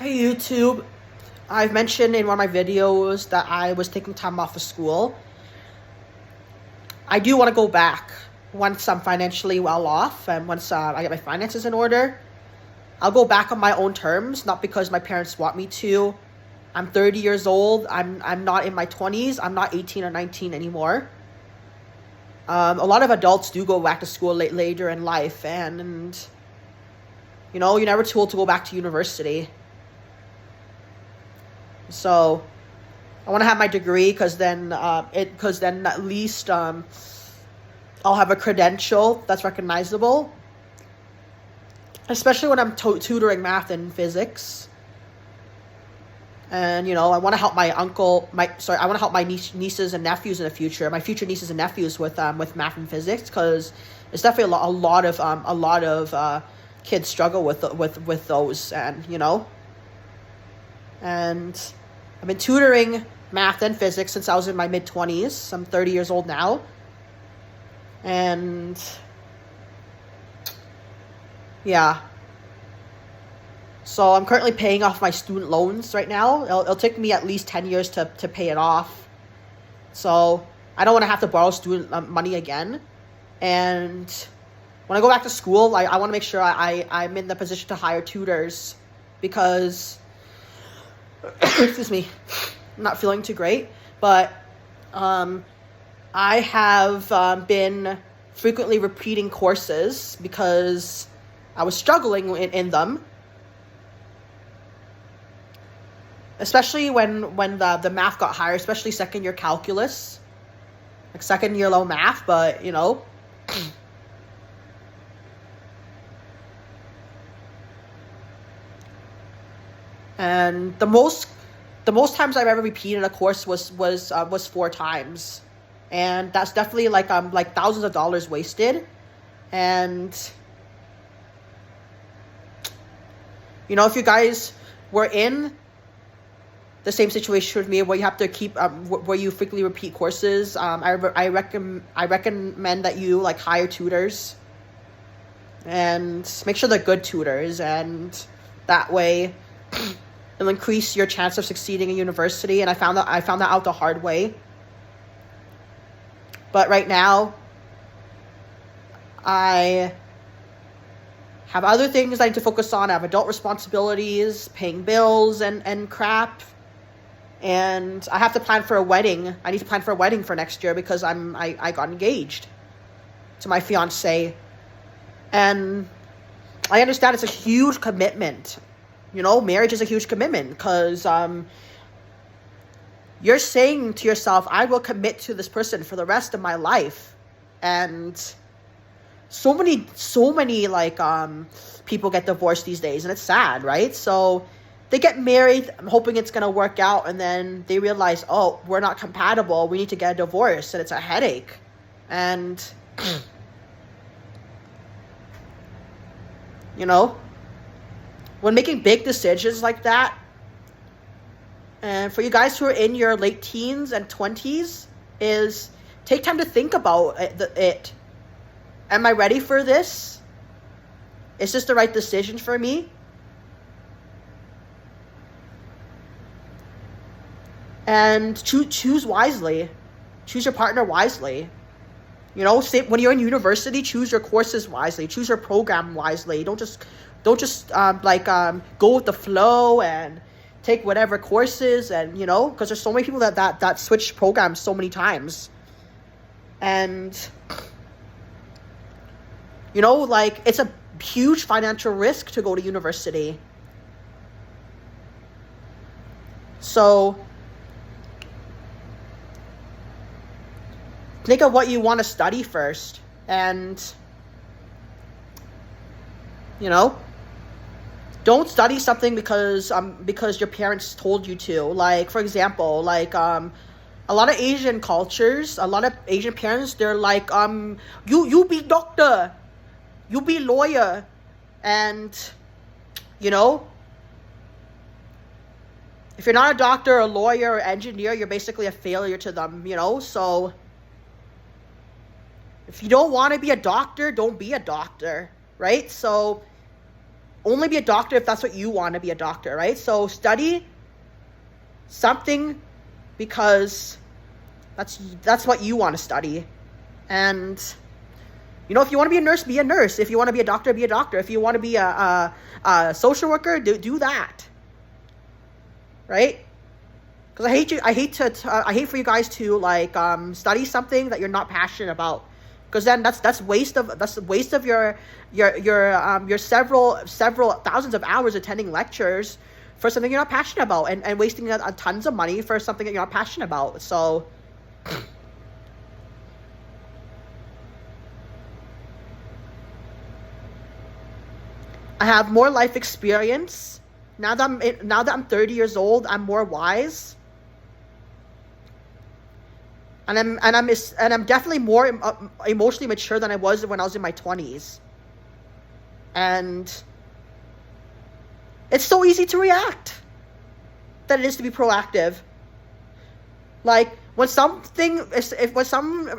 Hey YouTube, I've mentioned in one of my videos that I was taking time off of school. I do want to go back once I'm financially well off and once I get my finances in order. I'll go back on my own terms, not because my parents want me to. I'm 30 years old. I'm not in my 20s. I'm not 18 or 19 anymore. A lot of adults do go back to school later in life, and you're never too old to go back to university. So I want to have my degree because then at least I'll have a credential that's recognizable, especially when I'm tutoring math and physics. And I want to help I want to help my nieces and nephews in the future. My future nieces and nephews with math and physics, because it's definitely a lot of kids struggle with those, and I've been tutoring math and physics since I was in my mid-20s. I'm 30 years old now. And yeah. So I'm currently paying off my student loans right now. It'll take me at least 10 years to pay it off. So I don't want to have to borrow student money again. And when I go back to school, I want to make sure I'm in the position to hire tutors, because excuse me, I'm not feeling too great, but I have been frequently repeating courses because I was struggling in them, especially when the math got higher, especially second year calculus, like second year low math, but and the most times I've ever repeated a course was 4 times, and that's definitely like thousands of dollars wasted. And if you guys were in the same situation with me, where you have to keep where you frequently repeat courses, I recommend that you hire tutors, and make sure they're good tutors, and that way it'll increase your chance of succeeding in university. And I found that out the hard way. But right now, I have other things I need to focus on. I have adult responsibilities, paying bills and crap. And I have to plan for a wedding. I need to plan for a wedding for next year because I got engaged to my fiance. And I understand it's a huge commitment. Marriage is a huge commitment, because you're saying to yourself, I will commit to this person for the rest of my life. And so many people get divorced these days, and it's sad, right? So they get married hoping it's going to work out, and then they realize, oh, we're not compatible, we need to get a divorce, and it's a headache. And when making big decisions like that, and for you guys who are in your late teens and 20s, is take time to think about it. Am I ready for this? Is this the right decision for me? And choose wisely. Choose your partner wisely. When you're in university, choose your courses wisely. Choose your program wisely. Don't just go with the flow and take whatever courses, and because there's so many people that switch programs so many times. And it's a huge financial risk to go to university. So think of what you want to study first, and don't study something because your parents told you to. Like, for example, a lot of Asian cultures, a lot of Asian parents, they're like, you be doctor, you be lawyer, and if you're not a doctor, a lawyer, or engineer, you're basically a failure to them. So if you don't want to be a doctor, don't be a doctor, right? So only be a doctor if that's what you want to be a doctor, right? So study something because that's what you want to study. And if you want to be a nurse, be a nurse. If you want to be a doctor, be a doctor. If you want to be a social worker, do that, right? Because I hate for you guys to like study something that you're not passionate about. Because then that's waste of your several thousands of hours attending lectures for something you're not passionate about, and wasting tons of money for something that you're not passionate about. So I have more life experience now that I'm 30 years old. I'm more wise, and I'm definitely more emotionally mature than I was when I was in my 20s. And it's so easy to react than it is to be proactive. Like when something, when some,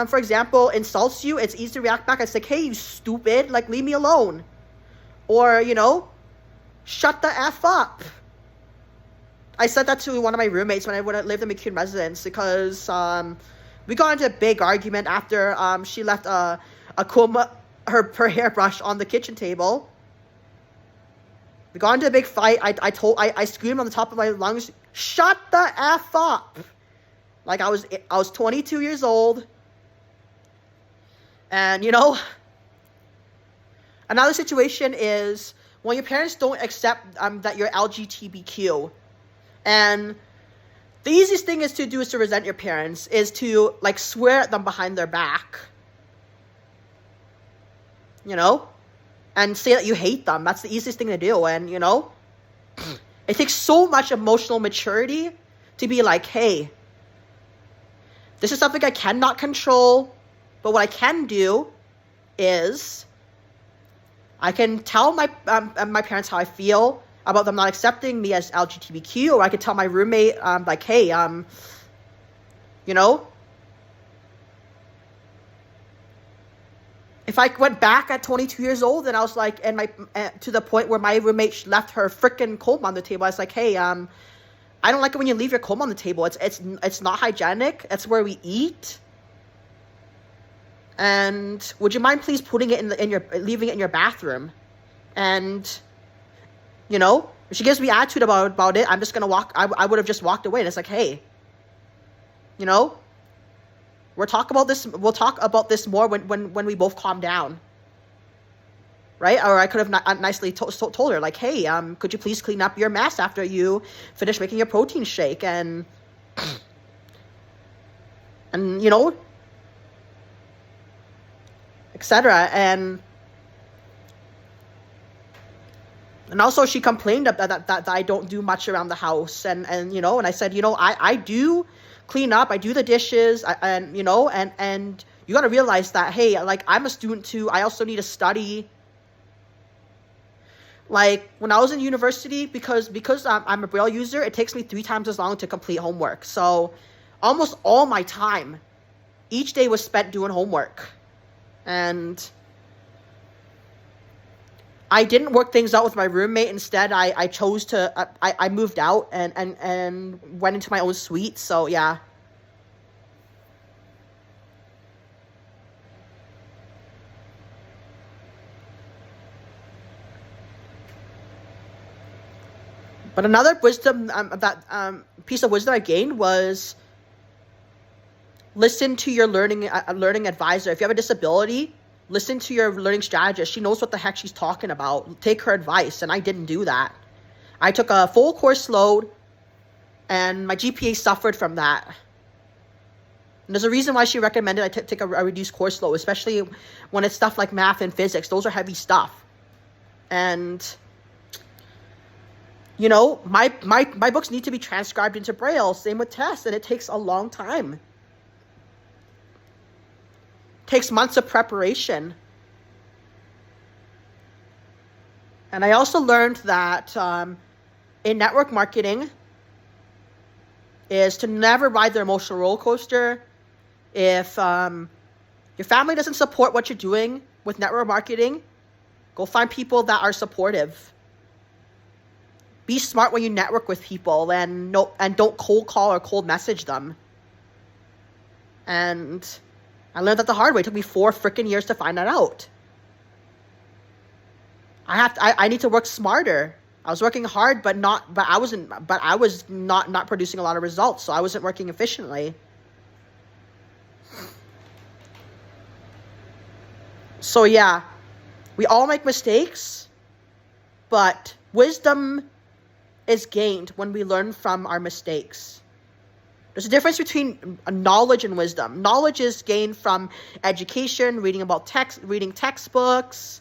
for example, insults you, it's easy to react back. It's like, hey, you stupid, like leave me alone, or shut the F up. I said that to one of my roommates when I lived in McCune residence, because we got into a big argument after she left a comb, her hairbrush on the kitchen table. We got into a big fight. I screamed on the top of my lungs, shut the F up. Like I was 22 years old. And another situation is when your parents don't accept that you're LGBTQ. And the easiest thing is to resent your parents, is to like swear at them behind their back. And say that you hate them. That's the easiest thing to do. And it takes so much emotional maturity to be like, hey, this is something I cannot control, but what I can do is I can tell my parents how I feel about them not accepting me as LGBTQ, or I could tell my roommate, like, hey, if I went back at 22 years old and I was like, to the point where my roommate left her freaking comb on the table, I was like, hey, I don't like it when you leave your comb on the table. It's not hygienic. It's where we eat. And would you mind please putting it leaving it in your bathroom? And if she gives me attitude about it, I'm just gonna walk. I would have just walked away. And it's like, hey, we'll talk about this. We'll talk about this more when we both calm down, right? Or I could have nicely told her, like, hey, could you please clean up your mess after you finish making your protein shake, and etc. And also she complained that I don't do much around the house, and I said, I do clean up, I do the dishes, and you got to realize that, hey, like, I'm a student too. I also need to study. Like when I was in university, because I'm a Braille user, it takes me 3 times as long to complete homework. So almost all my time each day was spent doing homework. And I didn't work things out with my roommate. Instead, I chose to, I moved out and went into my own suite. So, yeah. But another wisdom, piece of wisdom I gained was listen to your learning advisor. If you have a disability, listen to your learning strategist. She knows what the heck she's talking about. Take her advice, and I didn't do that. I took a full course load, and my GPA suffered from that. And there's a reason why she recommended I take a reduced course load, especially when it's stuff like math and physics. Those are heavy stuff. And my books need to be transcribed into Braille. Same with tests, and it takes a long time. Takes months of preparation. And I also learned that in network marketing is to never ride the emotional roller coaster. If your family doesn't support what you're doing with network marketing, Go find people that are supportive. Be smart when you network with people, and don't cold call or cold message them. And I learned that the hard way. It took me 4 freaking years to find that out. I need to work smarter. I was working hard, but I was not producing a lot of results, so I wasn't working efficiently. So yeah, we all make mistakes, but wisdom is gained when we learn from our mistakes. There's a difference between knowledge and wisdom. Knowledge is gained from education, reading textbooks,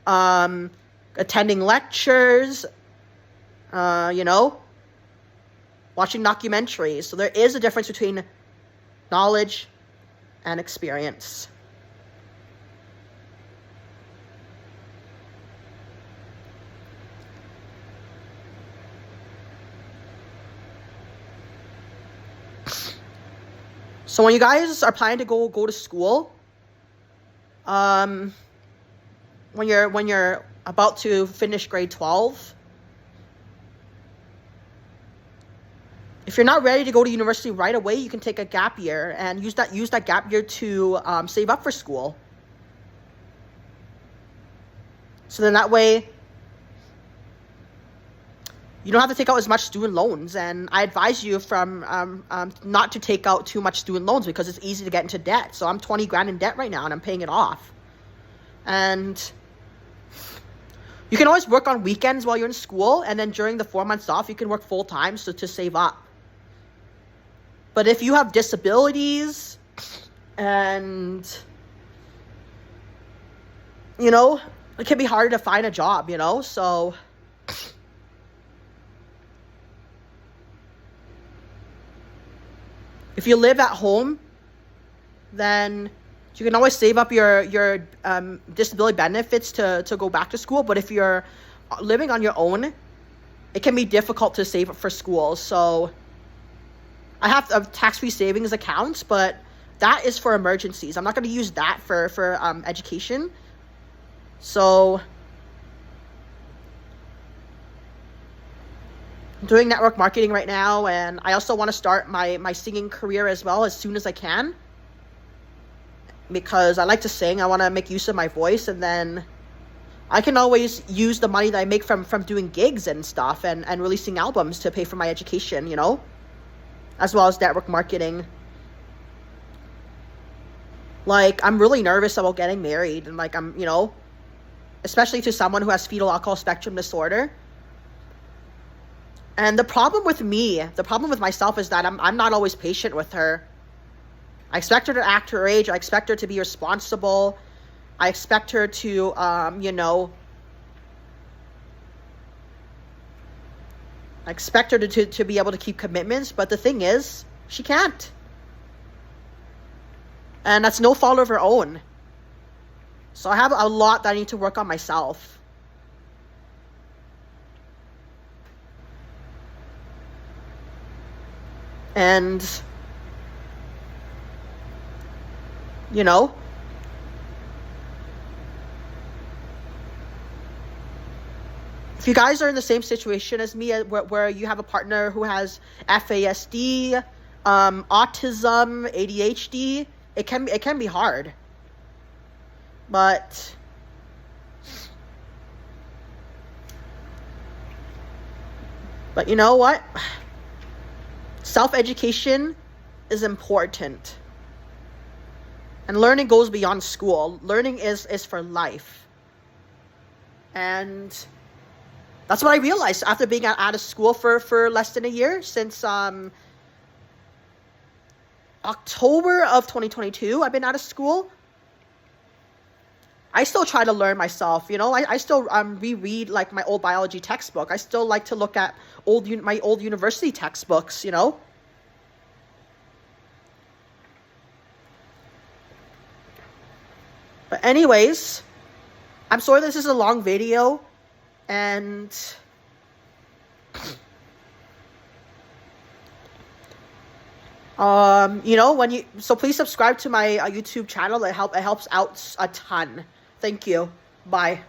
attending lectures, watching documentaries. So there is a difference between knowledge and experience. So when you guys are planning to go to school, when you're about to finish grade 12, if you're not ready to go to university right away, you can take a gap year and use that gap year to save up for school. So then that way, you don't have to take out as much student loans. And I advise you not to take out too much student loans, because it's easy to get into debt. So I'm 20 grand in debt right now, and I'm paying it off. And you can always work on weekends while you're in school, and then during the 4 months off, you can work full time to save up. But if you have disabilities and, it can be harder to find a job, so if you live at home, then you can always save up your disability benefits to go back to school. But if you're living on your own, it can be difficult to save up for school. So I have tax-free savings accounts, but that is for emergencies. I'm not going to use that for education. So I'm doing network marketing right now, and I also want to start my singing career as well as soon as I can, because I like to sing. I want to make use of my voice, and then I can always use the money that I make from doing gigs and stuff and releasing albums to pay for my education, as well as network marketing. Like, I'm really nervous about getting married, and I'm, especially to someone who has fetal alcohol spectrum disorder. And the problem with myself is that I'm not always patient with her. I expect her to act her age. I expect her to be responsible. I expect her to, I expect her to be able to keep commitments. But the thing is, she can't. And that's no fault of her own. So I have a lot that I need to work on myself. And, if you guys are in the same situation as me, where you have a partner who has FASD, autism, ADHD, it can be hard. But you know what? Self-education is important. And learning goes beyond school. Learning is for life. And that's what I realized after being out of school for less than a year, since October of 2022, I've been out of school. I still try to learn myself, I still reread my old biology textbook. I still like to look at my old university textbooks, But anyways, I'm sorry this is a long video, and so please subscribe to my YouTube channel. It helps out a ton. Thank you. Bye.